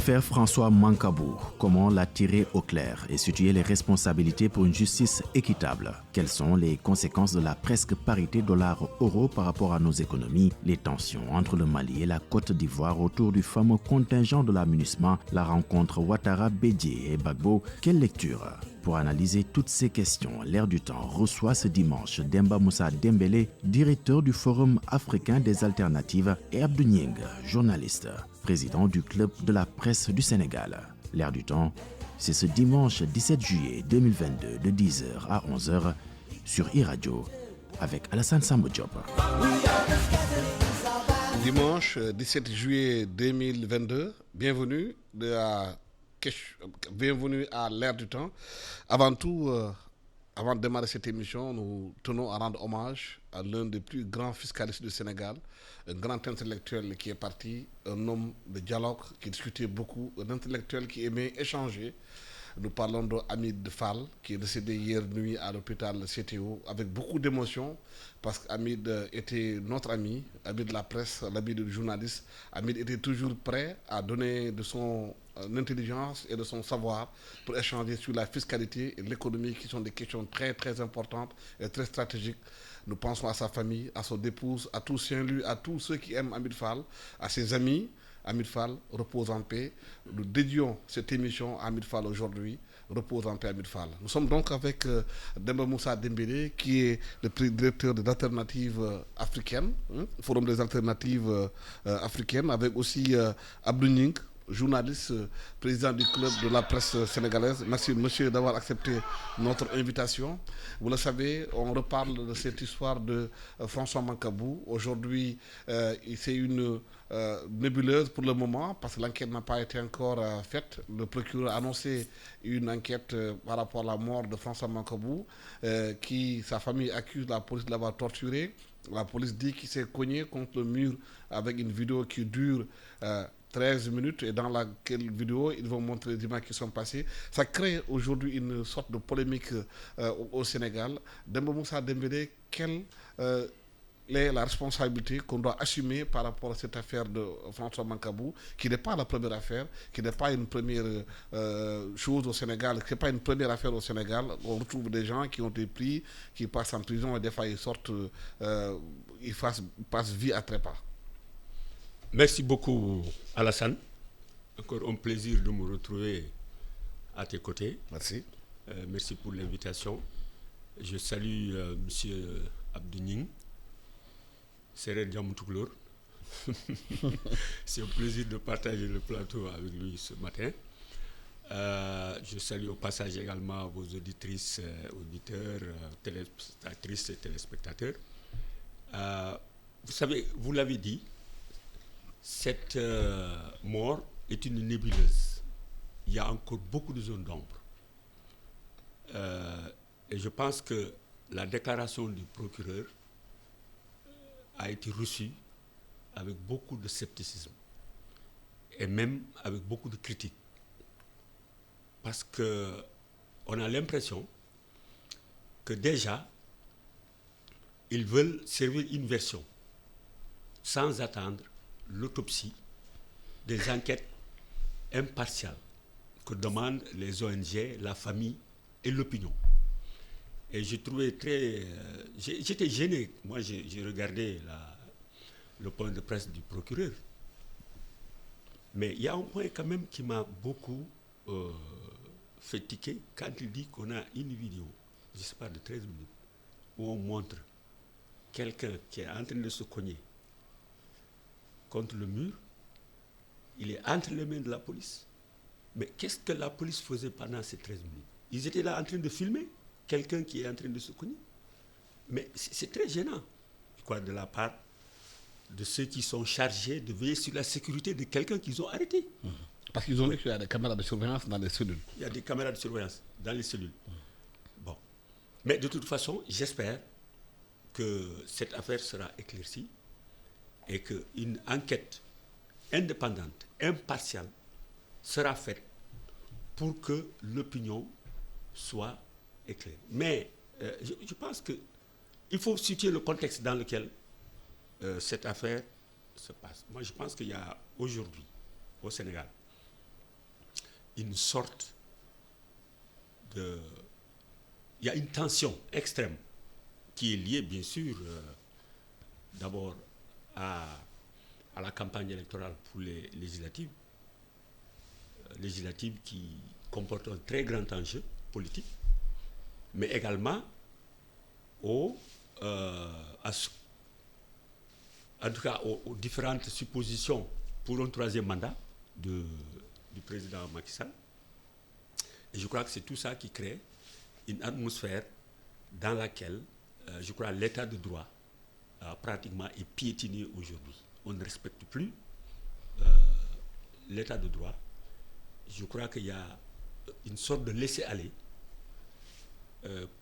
L'affaire François Mancabou, comment la tirer au clair et situer les responsabilités pour une justice équitable? Quelles sont les conséquences de la presque parité dollar-euro par rapport à nos économies? Les tensions entre le Mali et la Côte d'Ivoire autour du fameux contingent de la MINUSMA, la rencontre Ouattara-Bédié et Gbagbo. Quelle lecture? Pour analyser toutes ces questions, l'Air du Temps reçoit ce dimanche Demba Moussa Dembélé, directeur du Forum africain des alternatives, et Abdou Nying, journaliste, président du Club de la presse du Sénégal. L'Air du Temps, c'est ce dimanche 17 juillet 2022 de 10h à 11h sur iRadio avec Alassane Sambo Diop. Dimanche 17 juillet 2022, bienvenue à l'Air du Temps. Avant tout, avant de démarrer cette émission, nous tenons à rendre hommage à l'un des plus grands fiscalistes du Sénégal, un grand intellectuel qui est parti, un homme de dialogue qui discutait beaucoup, un intellectuel qui aimait échanger. Nous parlons d'Hamid Fall, qui est décédé hier nuit à l'hôpital CTO avec beaucoup d'émotion, parce qu'Hamid était notre ami, ami de la presse, l'ami du journaliste. Hamid était toujours prêt à donner de son intelligence et de son savoir pour échanger sur la fiscalité et l'économie, qui sont des questions très très importantes et très stratégiques. Nous pensons à sa famille, à son épouse, à tous Saint-Louis, à tous ceux qui aiment Hamid Fall, à ses amis. Hamid Fall, repose en paix. Nous dédions cette émission à Hamid Fall aujourd'hui. Repose en paix, Hamid Fall. Nous sommes donc avec Demba Moussa Dembélé, qui est le directeur des alternatives africaines, Forum des alternatives africaines, avec aussi Abdou Nying, journaliste, président du club de la presse sénégalaise. Merci monsieur d'avoir accepté notre invitation. Vous le savez, on reparle de cette histoire de François Mancabou. Aujourd'hui, c'est une nébuleuse pour le moment parce que l'enquête n'a pas été encore faite. Le procureur a annoncé une enquête par rapport à la mort de François Mancabou, qui, sa famille accuse la police de l'avoir torturé. La police dit qu'il s'est cogné contre le mur avec une vidéo qui dure 13 minutes, et dans laquelle vidéo ils vont montrer les images qui sont passées. Ça crée aujourd'hui une sorte de polémique au Sénégal. Demba Moussa Dembélé, quelle est la responsabilité qu'on doit assumer par rapport à cette affaire de François Mancabou, qui n'est pas la première affaire, qui n'est pas une première chose au Sénégal, qui n'est pas une première affaire au Sénégal. On retrouve des gens qui ont été pris, qui passent en prison et des fois ils sortent, ils passent vie à trépas. Merci beaucoup Alassane. Encore un plaisir de me retrouver à tes côtés. Merci. Merci pour l'invitation. Je salue monsieur Abdou Nying, Serer Diamoutouklour. C'est un plaisir de partager le plateau avec lui ce matin. Je salue au passage également vos auditrices, auditeurs, téléspectatrices et téléspectateurs. Vous savez, vous l'avez dit, cette mort est une nébuleuse. Il y a encore beaucoup de zones d'ombre. Et je pense que la déclaration du procureur a été reçue avec beaucoup de scepticisme et même avec beaucoup de critiques. Parce qu'on a l'impression que déjà, ils veulent servir une version sans attendre l'autopsie des enquêtes impartiales que demandent les ONG, la famille et l'opinion. Et j'ai trouvé j'étais gêné. Moi, j'ai regardé le point de presse du procureur. Mais il y a un point quand même qui m'a beaucoup fait tiquer quand il dit qu'on a une vidéo, je ne sais pas, de 13 minutes, où on montre quelqu'un qui est en train de se cogner contre le mur. Il est entre les mains de la police. Mais qu'est-ce que la police faisait pendant ces 13 minutes? Ils étaient là en train de filmer quelqu'un qui est en train de se cogner. Mais c'est très gênant, je crois, de la part de ceux qui sont chargés de veiller sur la sécurité de quelqu'un qu'ils ont arrêté. Parce qu'ils ont vu qu'il y a des caméras de surveillance dans les cellules. Il y a des caméras de surveillance dans les cellules. Bon. Mais de toute façon, j'espère que cette affaire sera éclaircie et qu'une enquête indépendante, impartiale, sera faite pour que l'opinion soit éclairée. Mais je pense qu'il faut situer le contexte dans lequel cette affaire se passe. Moi, je pense qu'il y a aujourd'hui, au Sénégal, une sorte de... Il y a une tension extrême qui est liée, bien sûr, d'abord à la campagne électorale pour les législatives qui comportent un très grand enjeu politique, mais également aux différentes suppositions pour un troisième mandat du président Macky Sall. Et je crois que c'est tout ça qui crée une atmosphère dans laquelle, je crois, l'état de droit pratiquement est piétiné aujourd'hui. On ne respecte plus l'état de droit. Je crois qu'il y a une sorte de laisser-aller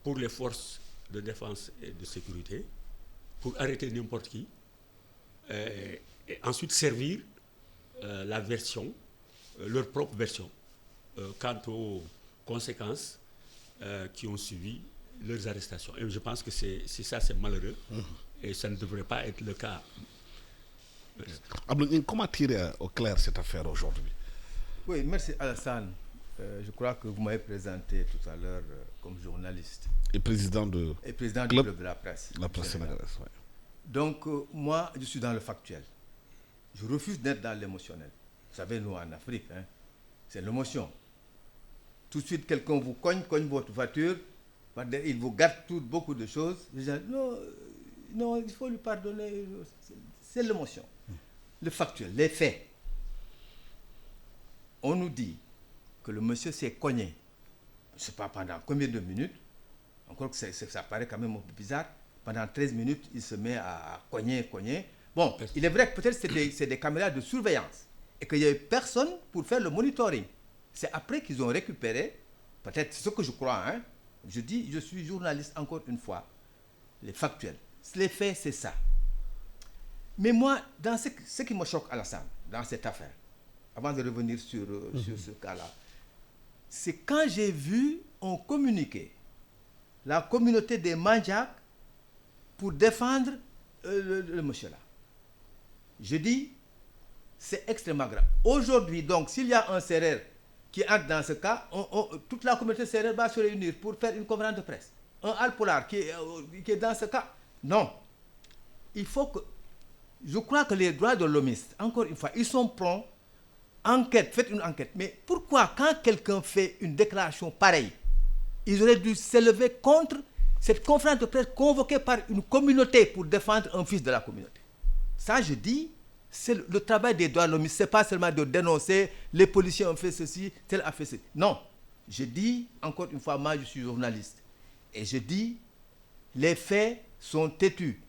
pour les forces de défense et de sécurité, pour arrêter n'importe qui, et ensuite servir leur propre version, quant aux conséquences qui ont suivi leurs arrestations. Et je pense que c'est malheureux, et ça ne devrait pas être le cas. Comment tirer au clair cette affaire aujourd'hui? Oui, merci Alassane. Je crois que vous m'avez présenté tout à l'heure comme journaliste. Et président du club de la presse. La presse sénégalaise, oui. Donc, moi, je suis dans le factuel. Je refuse d'être dans l'émotionnel. Vous savez, nous, en Afrique, c'est l'émotion. Tout de suite, quelqu'un vous cogne votre voiture, il vous gâte beaucoup de choses. Non, il faut lui pardonner. C'est l'émotion. Le factuel, les faits. On nous dit que le monsieur s'est cogné. Je ne sais pas pendant combien de minutes. Encore que ça paraît quand même un peu bizarre. Pendant 13 minutes, il se met à cogner. Bon, il est vrai que peut-être c'est des caméras de surveillance et qu'il n'y avait personne pour faire le monitoring. C'est après qu'ils ont récupéré, peut-être c'est ce que je crois, je dis, je suis journaliste encore une fois, les factuels. Les faits, c'est ça. Mais moi, dans ce qui me choque, Alassane, dans cette affaire, avant de revenir sur ce cas-là, c'est quand j'ai vu on communiquer la communauté des Mandjaks pour défendre le monsieur là. Je dis, c'est extrêmement grave. Aujourd'hui, donc, s'il y a un Sérère qui entre dans ce cas, toute la communauté sérère va se réunir pour faire une conférence de presse. Un Alpulaar qui est dans ce cas. Non. Il faut que... Je crois que les droits de l'hommiste, encore une fois, ils sont prompts. Faites une enquête. Mais pourquoi, quand quelqu'un fait une déclaration pareille, ils auraient dû s'élever contre cette conférence de presse convoquée par une communauté pour défendre un fils de la communauté? Ça, je dis, c'est le travail des droits de l'homme. Ce n'est pas seulement de dénoncer, les policiers ont fait ceci, tel a fait ceci. Non. Je dis, encore une fois, moi, je suis journaliste. Et je dis, les faits sont têtus.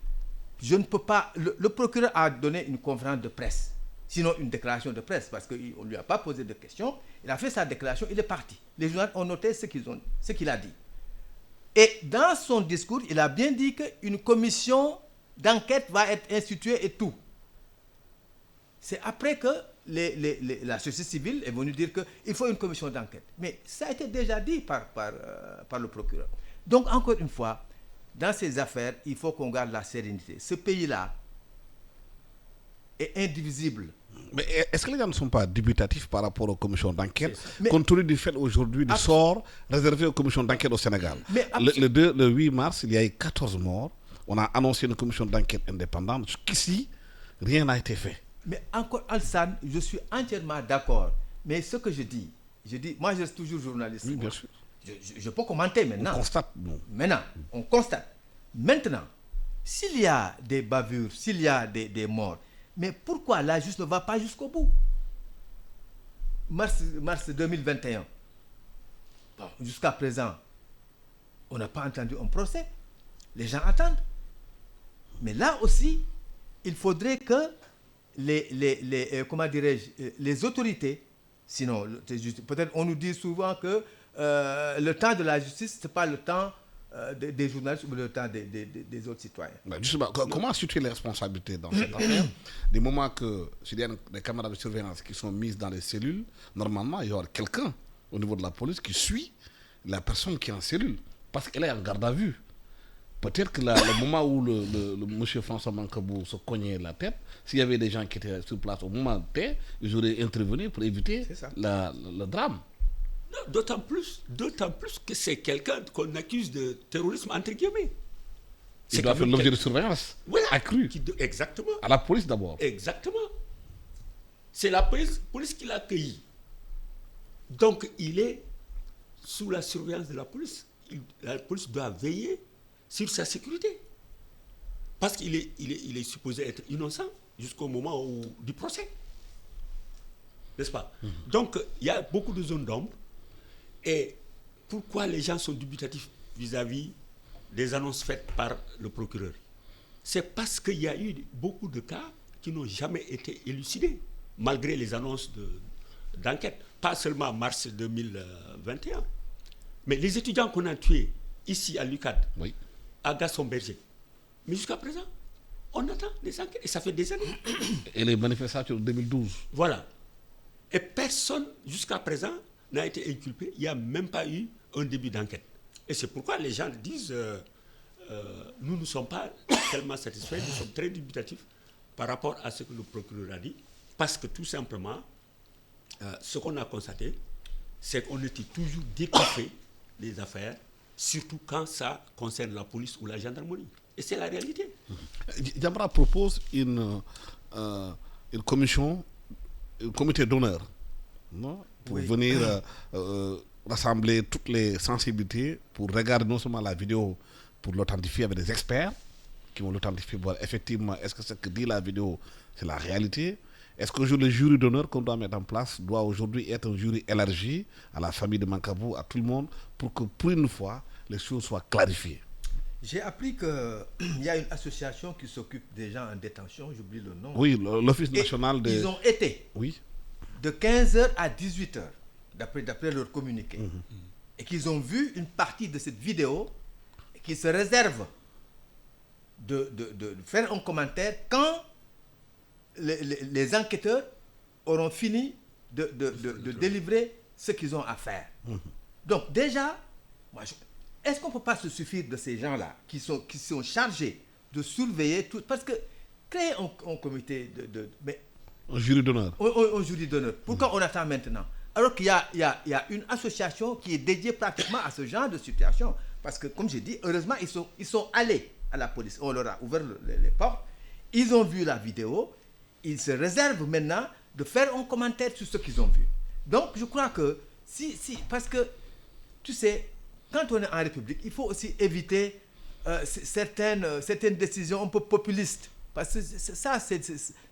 Je ne peux pas... Le procureur a donné une conférence de presse. Sinon, une déclaration de presse, parce qu'on ne lui a pas posé de questions. Il a fait sa déclaration, il est parti. Les journalistes ont noté ce qu'il a dit. Et dans son discours, il a bien dit qu'une commission d'enquête va être instituée et tout. C'est après que la société civile est venue dire qu'il faut une commission d'enquête. Mais ça a été déjà dit par le procureur. Donc, encore une fois, dans ces affaires, il faut qu'on garde la sérénité. Ce pays-là est indivisible. Mais est-ce que les gens ne sont pas dubitatifs par rapport aux commissions d'enquête, compte tenu du fait aujourd'hui du sort réservé aux commissions d'enquête au Sénégal? Le 8 mars, il y a eu 14 morts. On a annoncé une commission d'enquête indépendante. Jusqu'ici, rien n'a été fait. Mais encore, Alassane, je suis entièrement d'accord. Mais ce que je dis, moi je suis toujours journaliste. Oui, bien sûr. Je peux commenter maintenant. On constate. Maintenant, on constate. Maintenant, s'il y a des bavures, s'il y a des morts, mais pourquoi la justice ne va pas jusqu'au bout? Mars 2021, bon, jusqu'à présent, on n'a pas entendu un procès. Les gens attendent. Mais là aussi, il faudrait que les autorités, sinon, peut-être on nous dit souvent que le temps de la justice, ce n'est pas le temps des journalistes ou le temps des autres citoyens. Justement, comment situer les responsabilités dans cette affaire? Du moment que s'il y a des caméras de surveillance qui sont mises dans les cellules, normalement, il y aura quelqu'un au niveau de la police qui suit la personne qui est en cellule, parce qu'elle est en garde à vue. Peut-être que le moment où le monsieur François Mancabou se cognait la tête, s'il y avait des gens qui étaient sur place au moment T, ils auraient intervenu pour éviter le drame. Non, d'autant plus que c'est quelqu'un qu'on accuse de terrorisme entre guillemets. Il doit faire l'objet de surveillance accrue. Exactement. À la police d'abord. Exactement. C'est la police qui l'a accueilli. Donc il est sous la surveillance de la police. La police doit veiller sur sa sécurité. Parce qu'il est supposé être innocent jusqu'au moment du procès. N'est-ce pas? Donc il y a beaucoup de zones d'ombre. Et pourquoi les gens sont dubitatifs vis-à-vis des annonces faites par le procureur? C'est parce qu'il y a eu beaucoup de cas qui n'ont jamais été élucidés, malgré les annonces d'enquête. Pas seulement en mars 2021, mais les étudiants qu'on a tués ici à l'UQAD, à Gaston-Berger. Mais jusqu'à présent, on attend des enquêtes, et ça fait des années. Et les manifestations de 2012. Voilà. Et personne, jusqu'à présent, n'a été inculpé. Il n'y a même pas eu un début d'enquête. Et c'est pourquoi les gens disent nous ne sommes pas tellement satisfaits, nous sommes très dubitatifs par rapport à ce que le procureur a dit, parce que tout simplement, ce qu'on a constaté, c'est qu'on était toujours découpé des affaires, surtout quand ça concerne la police ou la gendarmerie. Et c'est la réalité. Jamra propose une commission, un comité d'honneur, non, pour venir rassembler toutes les sensibilités, pour regarder non seulement la vidéo, pour l'authentifier avec des experts qui vont l'authentifier, voir effectivement est-ce que ce que dit la vidéo, c'est la réalité. Est-ce que le jury d'honneur qu'on doit mettre en place doit aujourd'hui être un jury élargi à la famille de Mancabou, à tout le monde, pour que pour une fois, les choses soient clarifiées? J'ai appris qu'il y a une association qui s'occupe des gens en détention, j'oublie le nom. Oui, l'Office national de... Ils ont été de 15h à 18h, d'après leur communiqué. Et qu'ils ont vu une partie de cette vidéo et qu'ils se réservent de faire un commentaire quand les enquêteurs auront fini de délivrer ce qu'ils ont à faire. Donc déjà, est-ce qu'on ne peut pas se suffire de ces gens-là qui sont chargés de surveiller tout? Parce que créer un comité un jury d'honneur. Un jury d'honneur. Pourquoi on attend maintenant? Alors qu'il y a une association qui est dédiée pratiquement à ce genre de situation. Parce que, comme j'ai dit, heureusement, ils sont allés à la police. On leur a ouvert les portes. Ils ont vu la vidéo. Ils se réservent maintenant de faire un commentaire sur ce qu'ils ont vu. Donc, je crois que parce que, tu sais, quand on est en République, il faut aussi éviter certaines décisions un peu populistes. Parce que ça, c'est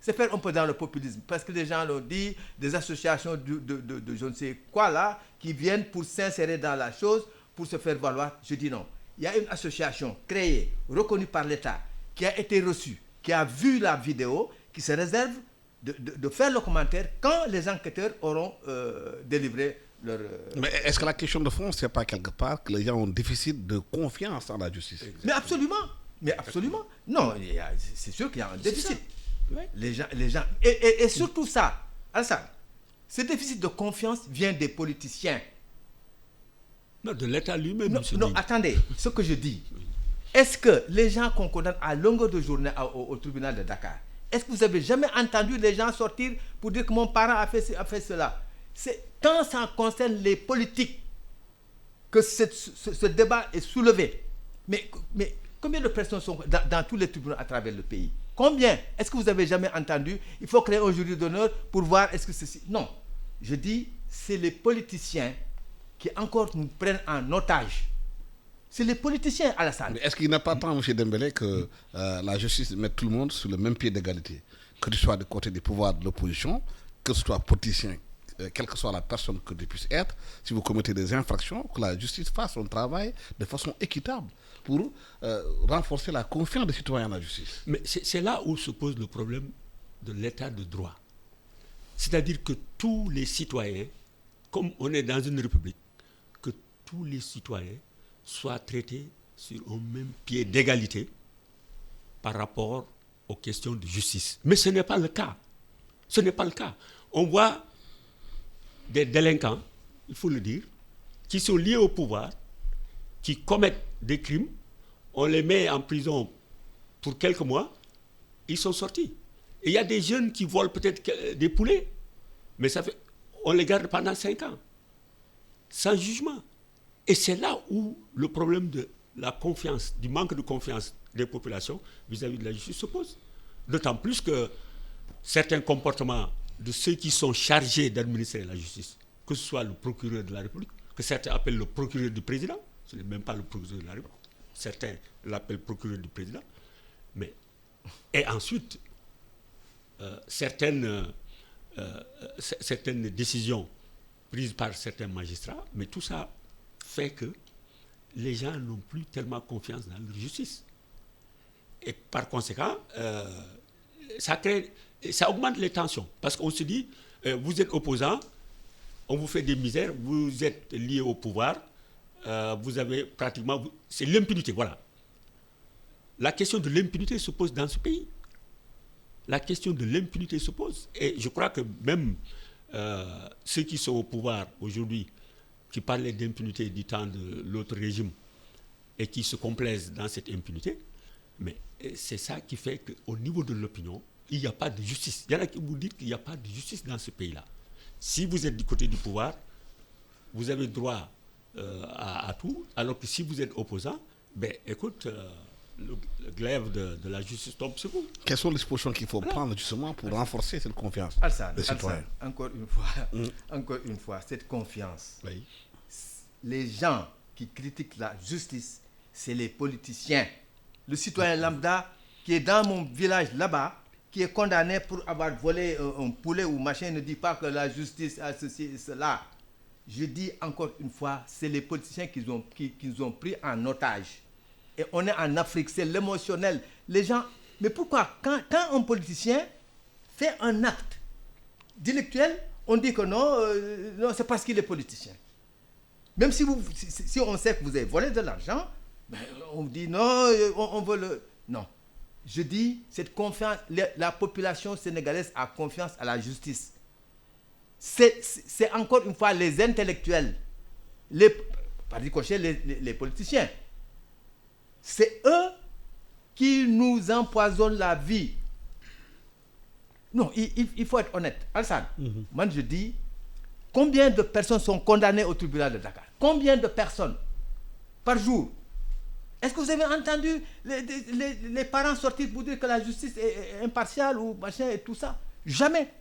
faire un peu dans le populisme. Parce que les gens l'ont dit, des associations de je ne sais quoi là, qui viennent pour s'insérer dans la chose, pour se faire valoir. Je dis non. Il y a une association créée, reconnue par l'État, qui a été reçue, qui a vu la vidéo, qui se réserve de faire le commentaire quand les enquêteurs auront délivré leur... Mais est-ce que la question de fond, c'est pas quelque part que les gens ont un déficit de confiance dans la justice? Mais absolument. Non, c'est sûr qu'il y a un déficit. Les gens... Et surtout ça, Alassane, ce déficit de confiance vient des politiciens. Non, de l'État lui-même. Non, attendez, ce que je dis. Est-ce que les gens qu'on condamne à longueur de journée au tribunal de Dakar, est-ce que vous avez jamais entendu les gens sortir pour dire que mon parent a fait cela? C'est quand ça concerne les politiques que ce débat est soulevé. Mais combien de personnes sont dans tous les tribunaux à travers le pays? Combien? Est-ce que vous avez jamais entendu? Il faut créer un jury d'honneur pour voir est-ce que ceci... Non. Je dis, c'est les politiciens qui encore nous prennent en otage. C'est les politiciens, Alassane. Mais est-ce qu'il n'a pas temps, M. Dembélé, que la justice mette tout le monde sur le même pied d'égalité? Que tu sois du côté des pouvoirs de l'opposition, que tu sois politicien, quelle que soit la personne que tu puisses être, si vous commettez des infractions, que la justice fasse son travail de façon équitable pour renforcer la confiance des citoyens dans la justice. Mais c'est là où se pose le problème de l'état de droit. C'est-à-dire que tous les citoyens, comme on est dans une république, que tous les citoyens soient traités sur un même pied d'égalité par rapport aux questions de justice. Mais ce n'est pas le cas. Ce n'est pas le cas. On voit des délinquants, il faut le dire, qui sont liés au pouvoir, qui commettent des crimes, on les met en prison pour quelques mois, ils sont sortis. Et il y a des jeunes qui volent peut-être des poulets, mais on les garde pendant 5 ans. sans jugement. Et c'est là où le problème de la confiance, du manque de confiance des populations vis-à-vis de la justice se pose. D'autant plus que certains comportements de ceux qui sont chargés d'administrer la justice, que ce soit le procureur de la République, que certains appellent le procureur du président, ce n'est même pas le procureur de la République, certains l'appellent procureur du président, mais, et ensuite, certaines décisions prises par certains magistrats, mais tout ça fait que les gens n'ont plus tellement confiance dans leur justice. Et par conséquent, ça augmente les tensions. Parce qu'on se dit, vous êtes opposant, on vous fait des misères, vous êtes lié au pouvoir, vous avez pratiquement... C'est l'impunité, voilà. La question de l'impunité se pose dans ce pays. La question de l'impunité se pose. Et je crois que même ceux qui sont au pouvoir aujourd'hui, qui parlaient d'impunité du temps de l'autre régime et qui se complaisent dans cette impunité, mais c'est ça qui fait qu'au niveau de l'opinion, il n'y a pas de justice. Il y en a qui vous disent qu'il n'y a pas de justice dans ce pays-là. Si vous êtes du côté du pouvoir, vous avez droit à tout, alors que si vous êtes opposant, ben écoute, le glaive de la justice tombe sur vous. Quelles sont les dispositions qu'il faut prendre justement pour renforcer cette confiance des citoyens? Encore une fois, cette confiance. Oui. Les gens qui critiquent la justice, c'est les politiciens. Le citoyen lambda qui est dans mon village là-bas, qui est condamné pour avoir volé un poulet ou machin, ne dit pas que la justice a ceci et cela. Je dis encore une fois, c'est les politiciens qui nous ont pris en otage. Et on est en Afrique, c'est l'émotionnel. Les gens, mais pourquoi quand un politicien fait un acte délictuel, on dit que non, c'est parce qu'il est politicien. Même si on sait que vous avez volé de l'argent, ben, on dit non, on veut le... Non. Je dis, cette confiance, la population sénégalaise a confiance à la justice. C'est encore une fois les intellectuels, par ricochet, les politiciens. C'est eux qui nous empoisonnent la vie. Non, il faut être honnête. Alassane, moi je dis, combien de personnes sont condamnées au tribunal de Dakar? Combien de personnes par jour? Est-ce que vous avez entendu les parents sortir pour dire que la justice est impartiale ou machin et tout ça? Jamais.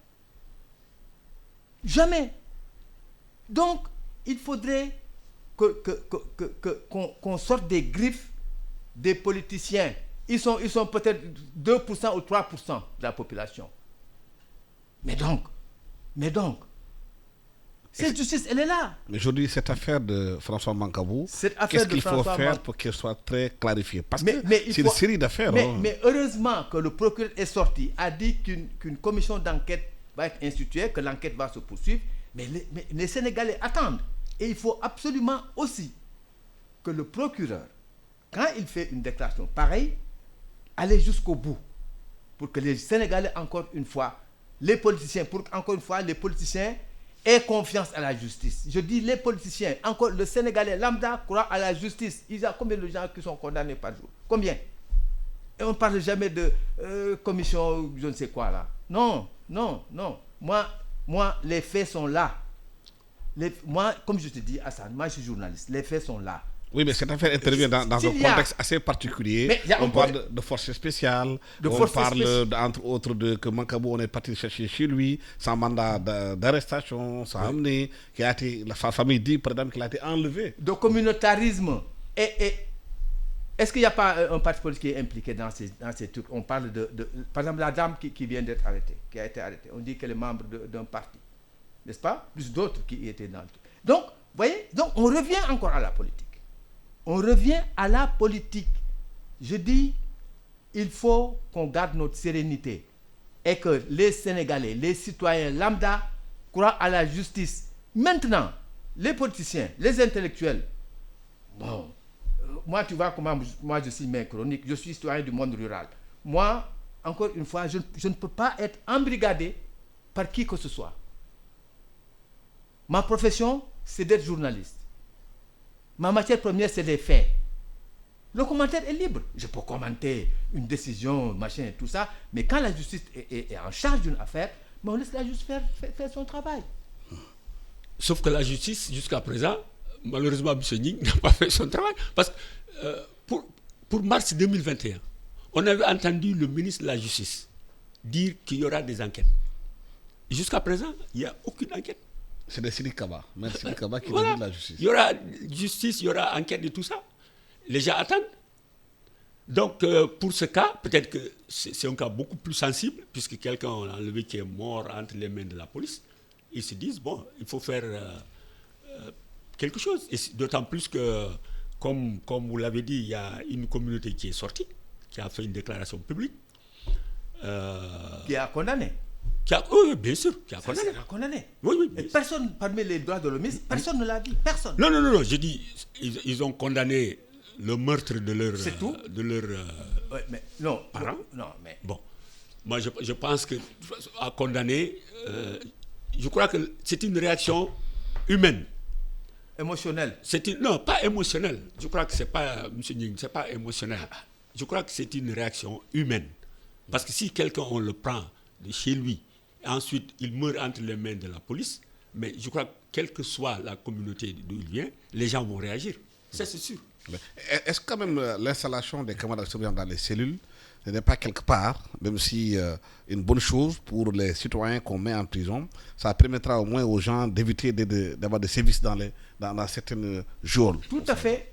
Jamais. Donc, il faudrait qu'on sorte des griffes des politiciens. Ils sont peut-être 2% ou 3% de la population. Mais donc, cette justice, elle est là. Mais aujourd'hui, cette affaire de François Mancabou, qu'est-ce qu'il faut faire pour qu'elle soit très clarifiée? Parce que c'est une série d'affaires. Mais heureusement que le procureur est sorti, a dit qu'une commission d'enquête va être instituée, que l'enquête va se poursuivre. Mais les Sénégalais attendent. Et il faut absolument aussi que le procureur, quand il fait une déclaration pareille, aller jusqu'au bout. Pour que les Sénégalais, encore une fois, les politiciens aient confiance à la justice. Je dis les politiciens, encore le Sénégalais lambda croit à la justice. Il y a combien de gens qui sont condamnés par jour? Combien? Et on ne parle jamais de commission, je ne sais quoi là. Non. Moi, les faits sont là. Moi, comme je te dis, Hassan, moi je suis journaliste. Les faits sont là. Oui, mais cette affaire intervient dans un contexte assez particulier. On parle de forces spéciales, on parle entre autres que Mancabou, on est parti chercher chez lui, sans mandat d'arrestation, sans amener, la famille dit, par exemple, qu'il a été enlevé. De communautarisme. Est-ce qu'il n'y a pas un parti politique qui est impliqué dans ces trucs? On parle par exemple, la dame qui vient d'être arrêtée, qui a été arrêtée. On dit qu'elle est membre d'un parti. N'est-ce pas? Plus d'autres qui étaient dans le truc. Donc, vous voyez, on revient encore à la politique. Je dis, il faut qu'on garde notre sérénité et que les Sénégalais, les citoyens lambda croient à la justice. Maintenant, les politiciens, les intellectuels, bon, moi tu vois comment moi je suis mes chroniques, je suis citoyen du monde rural. Moi, encore une fois, je ne peux pas être embrigadé par qui que ce soit. Ma profession, c'est d'être journaliste. Ma matière première, c'est les faits. Le commentaire est libre. Je peux commenter une décision, machin et tout ça, mais quand la justice est en charge d'une affaire, on laisse la justice faire son travail. Sauf que la justice, jusqu'à présent, malheureusement, M. Ning n'a pas fait son travail. Parce que pour mars 2021, on avait entendu le ministre de la Justice dire qu'il y aura des enquêtes. Et jusqu'à présent, il n'y a aucune enquête. C'est des Sidi Kaba. Merci Sidi Kaba qui Voilà. dit la justice. Il y aura justice, il y aura enquête de tout ça. Les gens attendent. Donc, pour ce cas, peut-être que c'est un cas beaucoup plus sensible, puisque quelqu'un on a enlevé qui est mort entre les mains de la police. Ils se disent, bon, il faut faire quelque chose. Et d'autant plus que, comme vous l'avez dit, il y a une communauté qui est sortie, qui a fait une déclaration publique. Qui a condamné. Oui, bien sûr, qui a condamné. C'est condamné. Oui, Et personne, parmi les droits de l'homme, personne ne l'a dit. Personne. Non, je dis, ils ont condamné le meurtre de leur... C'est tout. De leur Ouais, mais non. parents. Non, mais... Bon, moi je pense que à condamner, je crois que c'est une réaction humaine. Émotionnel. Non, pas émotionnelle. Je crois que c'est pas, M. Ning, c'est pas émotionnel. Je crois que c'est une réaction humaine. Parce que si quelqu'un, on le prend de chez lui, et ensuite il meurt entre les mains de la police, mais je crois que quelle que soit la communauté d'où il vient, les gens vont réagir. Ça, c'est sûr. Est-ce que quand même l'installation des caméras de surveillance dans les cellules ce n'est pas quelque part, même si une bonne chose pour les citoyens qu'on met en prison, ça permettra au moins aux gens d'éviter d'avoir des sévices dans certaines geôles. Tout à fait.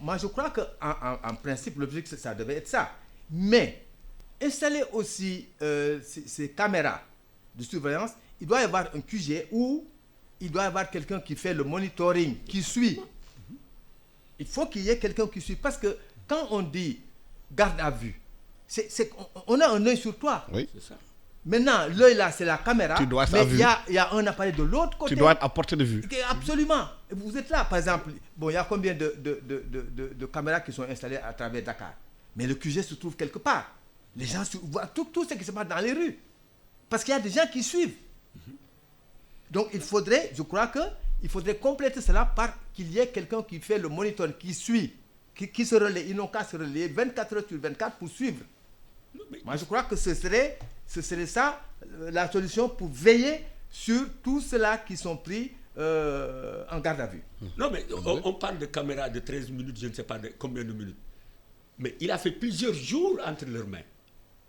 Moi, je crois qu'en principe, l'objectif, ça devait être ça. Mais, installer aussi ces caméras de surveillance, il doit y avoir un QG où il doit y avoir quelqu'un qui fait le monitoring, qui suit. Il faut qu'il y ait quelqu'un qui suit. Parce que quand on dit garde à vue, on a un œil sur toi. Oui. C'est ça. Maintenant, l'œil là, c'est la caméra. Tu dois être mais à vue. il y a un appareil de l'autre côté. Tu dois être à portée de vue. Absolument. Vous êtes là, par exemple. Bon, il y a combien de caméras qui sont installées à travers Dakar? Mais le QG se trouve quelque part. Les gens voient tout ce qui se passe dans les rues. Parce qu'il y a des gens qui suivent. Donc, je crois qu'il faudrait compléter cela par qu'il y ait quelqu'un qui fait le monitoring, qui suit, qui se relaie. Ils n'ont qu'à se relayer 24 heures sur 24 pour suivre. Moi, je crois que ce serait ça la solution pour veiller sur tous ceux-là qui sont pris en garde à vue. Non, mais on parle de caméras de 13 minutes, je ne sais pas de combien de minutes. Mais il a fait plusieurs jours entre leurs mains.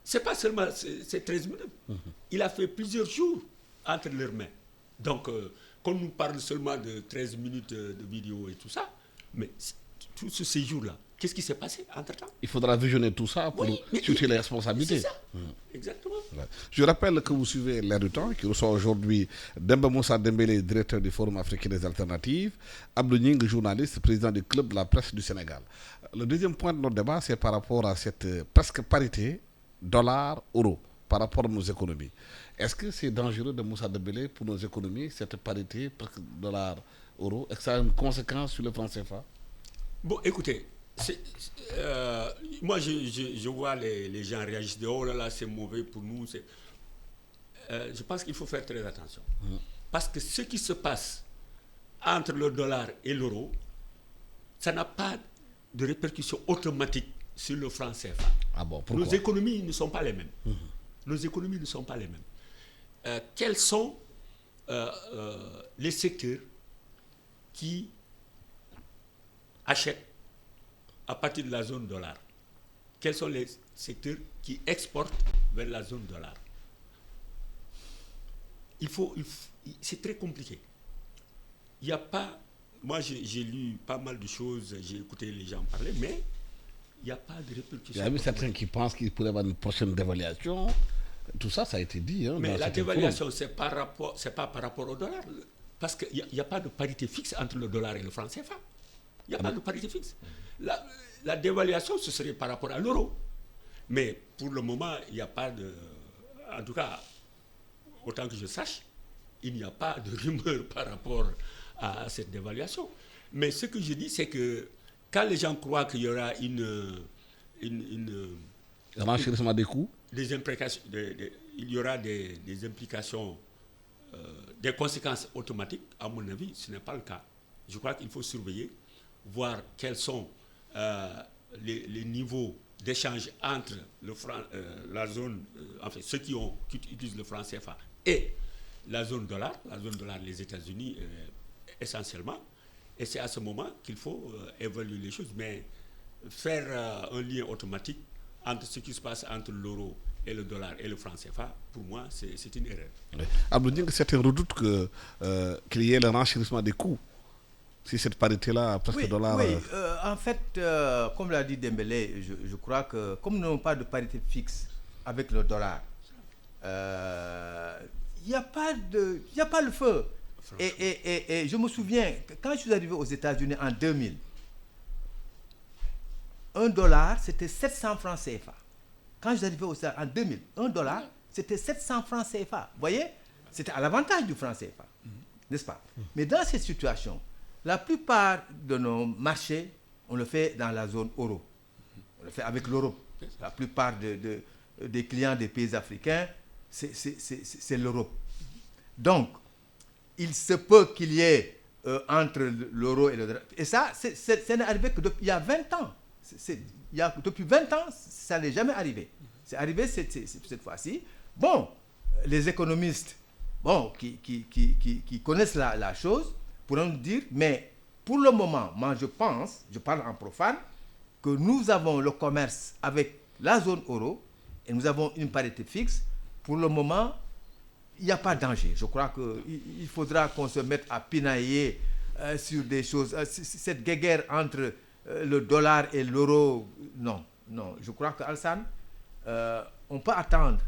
Ce n'est pas seulement ces 13 minutes. Il a fait plusieurs jours entre leurs mains. Donc, qu'on nous parle seulement de 13 minutes de vidéo et tout ça, mais tout ce séjour-là, qu'est-ce qui s'est passé entre-temps? Il faudra visionner tout ça pour situer les responsabilités. C'est ça, exactement. Ouais. Je rappelle que vous suivez L'Air du Temps, qui reçoit aujourd'hui Demba Moussa Dembélé, directeur du Forum africain des alternatives, Abdou Ning, journaliste, président du Club de la presse du Sénégal. Le deuxième point de notre débat, c'est par rapport à cette presque parité dollar-euro par rapport à nos économies. Est-ce que c'est dangereux de Moussa Dembélé pour nos économies, cette parité presque dollar-euro? Est-ce que ça a une conséquence sur le franc CFA? Bon, écoutez, moi je vois les gens réagir, oh là là, c'est mauvais pour nous. Je pense qu'il faut faire très attention. Parce que ce qui se passe entre le dollar et l'euro, ça n'a pas de répercussion automatique sur le franc CFA. Ah bon, pourquoi? Nos économies ne sont pas les mêmes. Nos économies ne sont pas les mêmes. Quels sont les secteurs qui achètent à partir de la zone dollar? Quels sont les secteurs qui exportent vers la zone dollar? C'est très compliqué. Il n'y a pas... Moi, j'ai lu pas mal de choses, j'ai écouté les gens parler, mais il n'y a pas de répercussion. Il y a même certains qui pensent qu'il pourrait y avoir une prochaine dévaluation. Tout ça, ça a été dit. Hein, mais la dévaluation, ce n'est pas par rapport au dollar. Parce qu'il n'y a pas de parité fixe entre le dollar et le franc CFA. Il n'y a pas de parité fixe. La dévaluation, ce serait par rapport à l'euro. Mais pour le moment, il n'y a pas de... En tout cas, autant que je sache, il n'y a pas de rumeur par rapport à cette dévaluation. Mais ce que je dis, c'est que quand les gens croient qu'il y aura renchérissement des coûts, des implications, il y aura des implications, des conséquences automatiques, à mon avis, ce n'est pas le cas. Je crois qu'il faut surveiller, voir quels sont les niveaux d'échange entre le franc, la zone, enfin ceux qui utilisent le franc CFA et la zone dollar, les États-Unis essentiellement. Et c'est à ce moment qu'il faut évaluer les choses. Mais faire un lien automatique entre ce qui se passe entre l'euro et le dollar et le franc CFA, pour moi, c'est une erreur. Oui. Abdou, certains redoutent qu'il y ait le renchérissement des coûts. Si cette parité-là, presque dollar... Oui, en fait, comme l'a dit Dembélé, je crois que comme nous n'avons pas de parité fixe avec le dollar, il n'y a pas le feu. Et je me souviens, quand je suis arrivé aux États-Unis en 2000, $1, c'était 700 francs CFA. Quand je suis arrivé aux États-Unis en 2000, $1, c'était 700 francs CFA. Vous voyez, c'était à l'avantage du franc CFA, n'est-ce pas? Mais dans cette situation, la plupart de nos marchés, on le fait dans la zone euro. On le fait avec l'Europe. La plupart des clients des pays africains, c'est l'Europe. Donc, il se peut qu'il y ait entre l'euro et le dollar. Et ça, c'est arrivé que il y a 20 ans. Depuis 20 ans, ça n'est jamais arrivé. C'est arrivé cette fois-ci. Bon, les économistes qui connaissent la chose pourront nous dire, mais pour le moment, moi je parle en profane, que nous avons le commerce avec la zone euro et nous avons une parité fixe. Pour le moment, il n'y a pas de danger. Je crois qu'il faudra qu'on se mette à pinailler sur des choses. Cette guerre entre le dollar et l'euro, non. Je crois qu'Alsan, on peut attendre.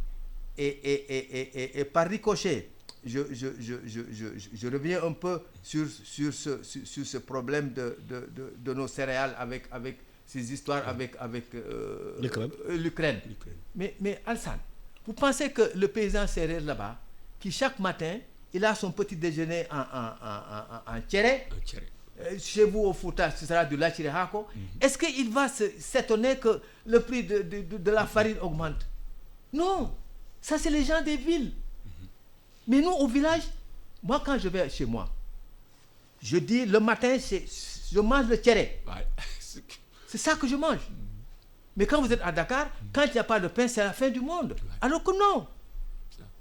Et par ricochet, je reviens un peu sur ce problème de nos céréales avec ces histoires avec l'Ukraine. Mais Alsan, vous pensez que le paysan sérère là-bas, qui chaque matin, il a son petit déjeuner en tchéré, chez vous au Fouta, ce sera du lachiri hako, est-ce qu'il va s'étonner que le prix de la farine augmente? Non, ça c'est les gens des villes. Mais nous, au village, moi quand je vais chez moi, je dis le matin, je mange le tchéré. C'est ça que je mange. Mais quand vous êtes à Dakar, quand il n'y a pas de pain, c'est la fin du monde. Alors que non.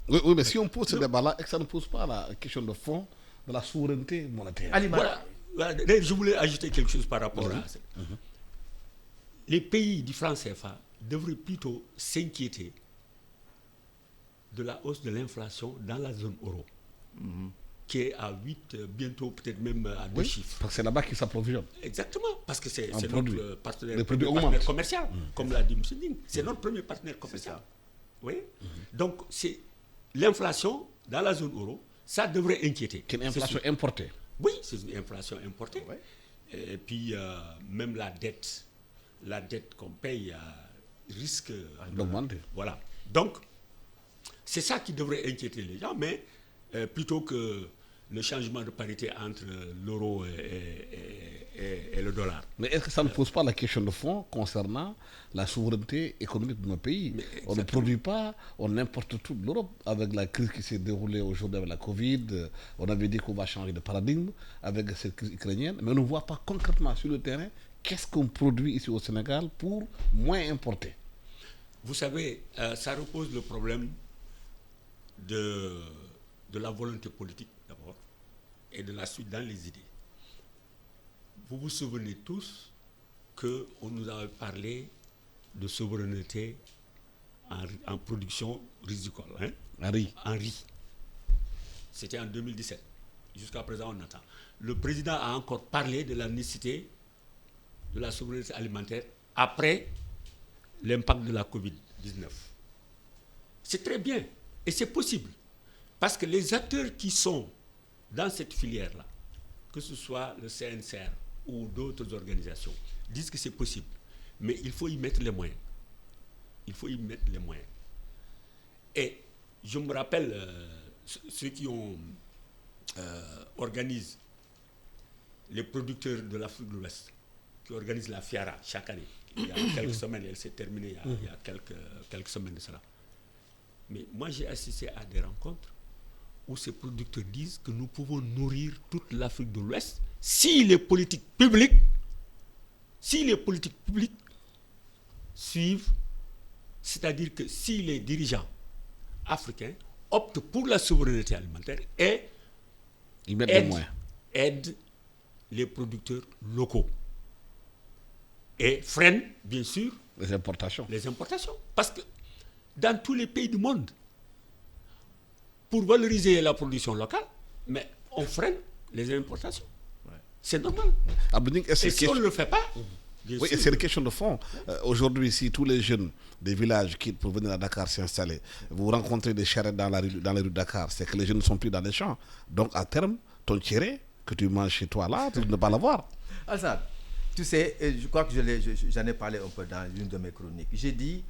Oui, mais si on pose ce débat-là, et que ça ne pose pas la question de fond de la souveraineté monétaire. Voilà, je voulais ajouter quelque chose par rapport à ça. Les pays du franc CFA devraient plutôt s'inquiéter de la hausse de l'inflation dans la zone euro, qui est à 8, bientôt peut-être même à 2 chiffres. Parce que c'est là-bas qu'ils s'approvisionnent. Exactement, parce que c'est notre partenaire commercial, comme l'a dit M. Ding. C'est notre premier partenaire commercial. Oui. Donc, c'est l'inflation dans la zone euro, ça devrait inquiéter. C'est une inflation importée. Oui, c'est une inflation importée. Ouais. Et puis, même la dette qu'on paye risque d'augmenter. Voilà. Donc, c'est ça qui devrait inquiéter les gens, mais plutôt que le changement de parité entre l'euro et le dollar. Mais est-ce que ça ne pose pas la question de fond concernant la souveraineté économique de nos pays? On ne produit pas, on importe tout de l'Europe. Avec la crise qui s'est déroulée aujourd'hui avec la Covid, on avait dit qu'on va changer de paradigme avec cette crise ukrainienne, mais on ne voit pas concrètement sur le terrain qu'est-ce qu'on produit ici au Sénégal pour moins importer. Vous savez, ça repose le problème de la volonté politique d'abord et de la suite dans les idées. Vous vous souvenez tous qu'on nous avait parlé de souveraineté en production rizicole, en riz. C'était en 2017. Jusqu'à présent, on attend. Le président a encore parlé de la nécessité de la souveraineté alimentaire après l'impact de la Covid-19. C'est très bien et c'est possible. Parce que les acteurs qui sont dans cette filière-là, que ce soit le CNCR ou d'autres organisations, disent que c'est possible. Mais il faut y mettre les moyens. Et je me rappelle, ceux qui organisent les producteurs de l'Afrique de l'Ouest, qui organisent la FIARA chaque année. Il y a quelques semaines, elle s'est terminée il y a quelques semaines de cela. Mais moi, j'ai assisté à des rencontres où ces producteurs disent que nous pouvons nourrir toute l'Afrique de l'Ouest si les politiques publiques suivent, c'est-à-dire que si les dirigeants africains opte pour la souveraineté alimentaire et Ils mettent des moyens. aide les producteurs locaux et freine, bien sûr, Les importations. les importations. Parce que dans tous les pays du monde, pour valoriser la production locale, mais on freine les importations. C'est normal. Abdounik, Et si on ne le fait pas, bien oui, sûr, c'est une question de fond. Aujourd'hui, si tous les jeunes des villages quittent pour venir à Dakar s'installer, vous rencontrez des charrettes dans les rues de Dakar, c'est que les jeunes ne sont plus dans les champs. Donc, à terme, ton tiré que tu manges chez toi là, tu ne vas pas l'avoir. Hassan, tu sais, je crois que j'en ai parlé un peu dans une de mes chroniques. J'ai dit